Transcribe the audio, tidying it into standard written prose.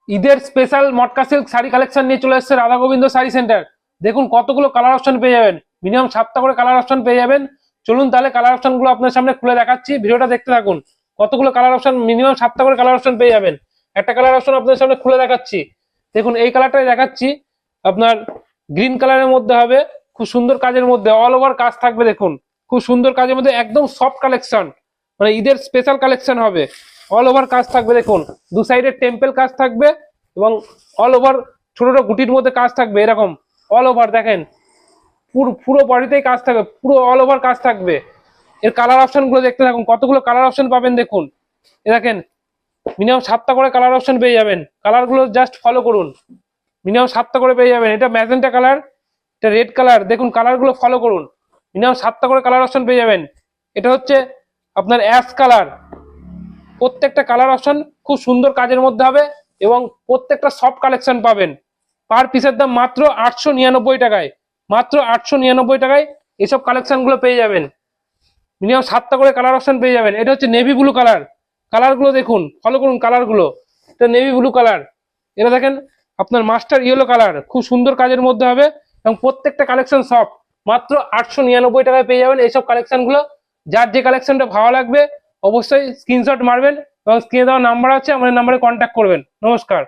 ঈদের স্পেশাল মটকা silk sari collection নিয়ে চলে এসেছে রাধা গোবিন্দ শাড়ি সেন্টার। দেখুন কতগুলো কালার অপশন পেয়ে যাবেন, মিনিমাম 7টা করে কালার অপশন পেয়ে যাবেন। চলুন তাহলে কালার অপশন গুলো আপনার সামনে খুলে দেখাচ্ছি, ভিডিওটা দেখতে থাকুন। কতগুলো কালার অপশন, মিনিমাম 7টা করে কালার অপশন পেয়ে যাবেন। একটা কালার অপশন আপনার সামনে খুলে দেখাচ্ছি। দেখুন এই কালারটাই দেখাচ্ছি, আপনার গ্রিন কালারের মধ্যে হবে, খুব সুন্দর কাজের মধ্যে, অল ওভার কাজ থাকবে। দেখুন খুব সুন্দর কাজের মধ্যে, একদম সফট কালেকশন, মানে ঈদের স্পেশাল কালেকশন হবে। অল ওভার কাজ থাকবে, দেখুন দু সাইডে টেম্পল কাজ থাকবে এবং অল ওভার ছোট ছোট গুটির মধ্যে কাজ থাকবে। এরকম অল ওভার দেখেন, পুরো পুরো বডিতেই কাজ থাকবে, পুরো অল ওভার কাজ থাকবে। এর কালার অপশন গুলো দেখতে থাকুন, কতগুলো কালার অপশন পাবেন দেখুন। এ দেখেন মিনিমাম 7টা করে কালার অপশন পেয়ে যাবেন। কালার গুলো জাস্ট ফলো করুন, মিনিমাম 7টা করে পেয়ে যাবেন। এটা ম্যাজেন্টা কালার, এটা রেড কালার, দেখুন কালার গুলো ফলো করুন, মিনিমাম 7টা করে কালার অপশন পেয়ে যাবেন। এটা হচ্ছে আপনার অ্যাশ কালার। প্রত্যেকটা কালার অপশন খুব সুন্দর কাজের মধ্যে হবে এবং প্রত্যেকটা সফট কালেকশন পাবেন। পার পিসের দাম মাত্র 899 টাকায়, মাত্র 899 টাকায় এসব কালেকশন গুলো পেয়ে যাবেন। মিনিমাম 7টা করে কালার অপশন পেয়ে যাবেন। এটা হচ্ছে নেভি ব্লু কালার, কালার গুলো দেখুন, ফলো করুন কালার গুলো। এটা নেভি ব্লু কালার। এটা দেখেন আপনার মাস্টার ইয়েলো কালার, খুব সুন্দর কাজের মধ্যে হবে এবং প্রত্যেকটা কালেকশন সফট। মাত্র 899 টাকায় পেয়ে যাবেন এইসব কালেকশন গুলো। যার যে কালেকশনটা ভালো লাগবে অবশ্যই স্ক্রিনশট মারবেন এবং স্ক্রিনে দেওয়া নাম্বার আছে, আমাদের নাম্বারে কন্ট্যাক্ট করবেন। নমস্কার।